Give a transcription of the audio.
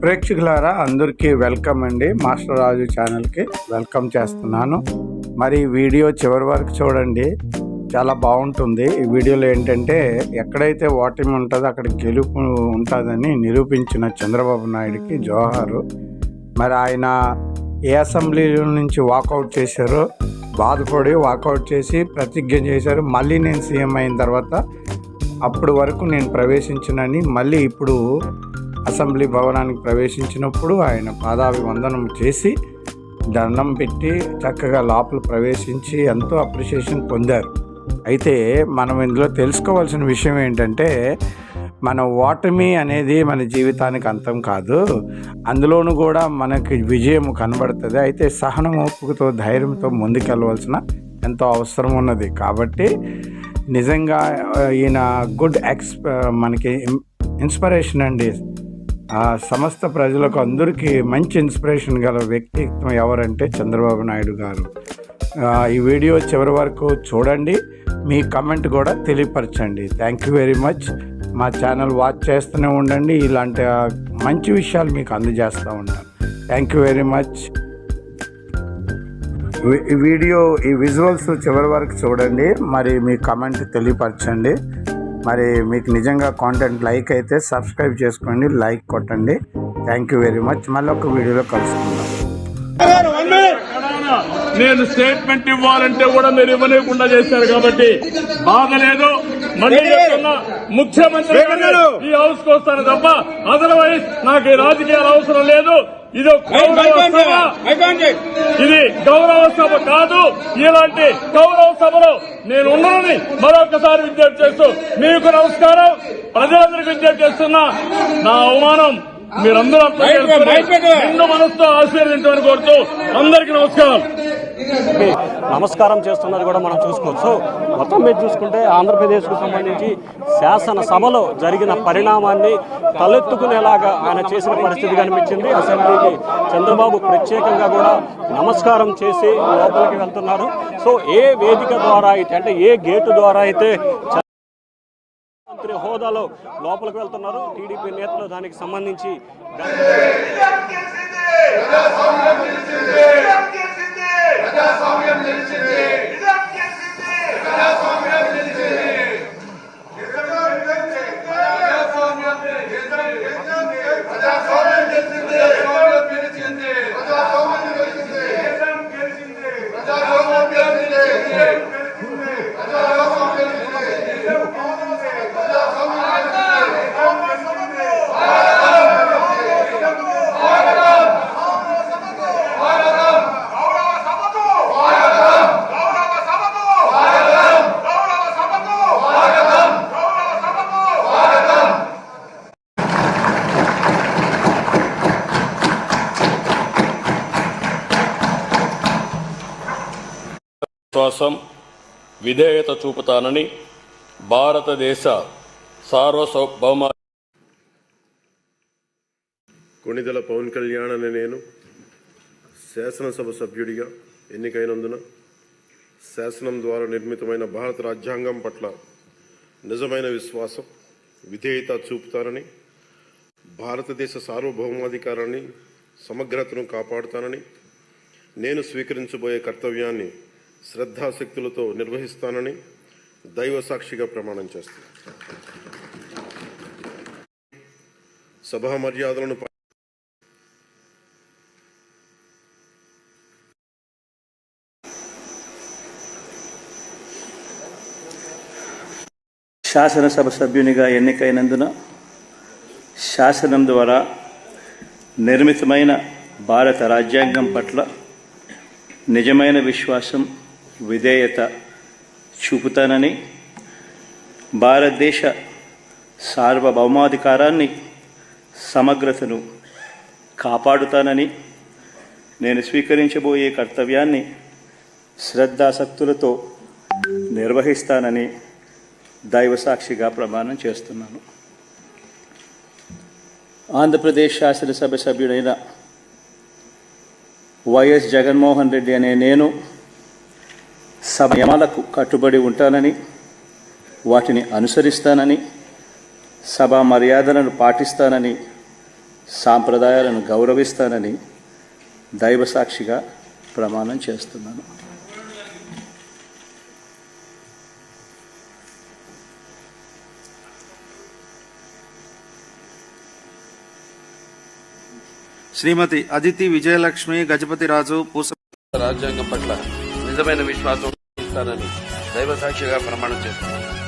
ప్రేక్షకులారా అందరికీ వెల్కమ్ అండి. మాస్టర్ రాజు ఛానల్కి వెల్కమ్ చేస్తున్నాను. మరి వీడియో చివరి వరకు చూడండి, చాలా బాగుంటుంది. ఈ వీడియోలో ఏంటంటే ఎక్కడైతే ఓటమి ఉంటుందో అక్కడ గెలుపు ఉంటుందని నిరూపించిన చంద్రబాబు నాయుడుకి జోహారు. మరి ఆయన ఏ అసెంబ్లీ నుంచి వాకౌట్ చేశారో బాధపడి వాకౌట్ చేసి ప్రతిజ్ఞ చేశారు, మళ్ళీ నేను సీఎం అయిన తర్వాత అప్పుడు వరకు నేను ప్రవేశించనని. మళ్ళీ ఇప్పుడు అసెంబ్లీ భవనానికి ప్రవేశించినప్పుడు ఆయన పాదాభివందనం చేసి దండం పెట్టి చక్కగా లోపల ప్రవేశించి ఎంతో అప్రిషియేషన్ పొందారు. అయితే మనం ఇందులో తెలుసుకోవాల్సిన విషయం ఏంటంటే, మన ఓటమి అనేది మన జీవితానికి అంతం కాదు, అందులోనూ కూడా మనకి విజయం కనబడుతుంది. అయితే సహనం, ఓపికతో, ధైర్యంతో ముందుకెళ్ళవలసిన ఎంతో అవసరం ఉన్నది. కాబట్టి నిజంగా ఈయన గుడ్ మనకి ఇన్స్పిరేషన్ అండి. సమస్త ప్రజలకు అందరికీ మంచి ఇన్స్పిరేషన్ గల వ్యక్తిత్వం ఎవరంటే చంద్రబాబు నాయుడు గారు. ఈ వీడియో చివరి వరకు చూడండి, మీ కమెంట్ కూడా తెలియపరచండి. Thank you very much. మా ఛానల్ వాచ్ చేస్తూనే ఉండండి, ఇలాంటి మంచి విషయాలు మీకు అందజేస్తూ ఉంటాను. Thank you very much. ఈ వీడియో ఈ విజువల్స్ చివరి వరకు చూడండి, మరి మీ కమెంట్ తెలియపరచండి. మరి మీకు నిజంగా కాంటెంట్ లైక్ అయితే సబ్స్క్రైబ్ చేసుకోండి, లైక్ కొట్టండి. Thank you very much. మళ్ళీ ఒక వీడియోలో కలుసుకుందాం. నేను స్టేట్మెంట్ ఇవ్వాలంటే కూడా మీరు ఇవ్వలేకుండా చేశారు కాబట్టి బాధ లేదు. మళ్ళీ చెప్తున్నా, ముఖ్యమంత్రి ఈ హౌస్ కు వస్తాను తప్ప అదర్వైజ్ నాకు ఈ రాజకీయాలు అవసరం లేదు. ఇది గౌరవ సభ కాదు. ఇలాంటి గౌరవ సభలో నేను ఉన్నానని మరొకసారి విజ్ఞప్తి చేస్తూ మీకు నమస్కారం. ప్రజలందరికీ విజ్ఞప్తి చేస్తున్నా, నా అవమానం మీరందరూ నిండు మనసుతో ఆశీర్వదించమని కోరుతూ అందరికీ నమస్కారం చేస్తున్నది కూడా మనం చూసుకోవచ్చు. మొత్తం మీద చూసుకుంటే ఆంధ్రప్రదేశ్కు సంబంధించి శాసనసభలో జరిగిన పరిణామాన్ని తలెత్తుకునేలాగా ఆయన చేసిన పరిస్థితి కనిపించింది. అసెంబ్లీకి చంద్రబాబు ప్రత్యేకంగా కూడా నమస్కారం చేసి లోపలికి వెళ్తున్నారు. సో ఏ వేదిక ద్వారా అయితే, అంటే ఏ గేటు ద్వారా అయితే మంత్రి హోదాలో లోపలికి వెళ్తున్నారు టీడీపీ నేతలు, దానికి సంబంధించి విశ్వాసం, విధేయత చూపుతానని భారతదేశ సార్వభౌమ కొణిదెల పవన్ కళ్యాణ్ అనే నేను శాసనసభ సభ్యుడిగా ఎన్నికైనందున శాసనం ద్వారా నిర్మితమైన భారత రాజ్యాంగం పట్ల నిజమైన విశ్వాసం, విధేయత చూపుతానని, భారతదేశ సార్వభౌమాధికారాన్ని, సమగ్రతను కాపాడుతానని, నేను స్వీకరించబోయే కర్తవ్యాన్ని శ్రద్ధాశక్తులతో నిర్వహిస్తానని దైవ సాక్షిగా ప్రమాణం చేస్తాను. సభా మర్యాదలను శాసనసభ సభ్యునిగా ఎన్నికైనందున శాసనం ద్వారా నిర్మితమైన భారత రాజ్యాంగం పట్ల నిజమైన విశ్వాసం, విధేయత చూపుతానని, భారతదేశ సార్వభౌమాధికారాన్ని, సమగ్రతను కాపాడుతానని, నేను స్వీకరించబోయే కర్తవ్యాన్ని శ్రద్ధాసక్తులతో నిర్వహిస్తానని దైవసాక్షిగా ప్రమాణం చేస్తున్నాను. ఆంధ్రప్రదేశ్ శాసనసభ సభ్యుడైన వైఎస్ జగన్మోహన్ రెడ్డి అనే నేను సభ నియమాలకు కట్టుబడి ఉంటానని, వాటిని అనుసరిస్తానని, సభా మర్యాదలను పాటిస్తానని సాంప్రదాయాలను గౌరవిస్తానని దైవసాక్షిగా ప్రమాణం చేస్తున్నాను. శ్రీమతి అదితి విజయలక్ష్మి గజపతి రాజు పూస రాజ్యాంగం పట్ల నిజమైన విశ్వాసం ఇస్తానని దైవ సాక్షిగా ప్రమాణం చేస్తున్నాను.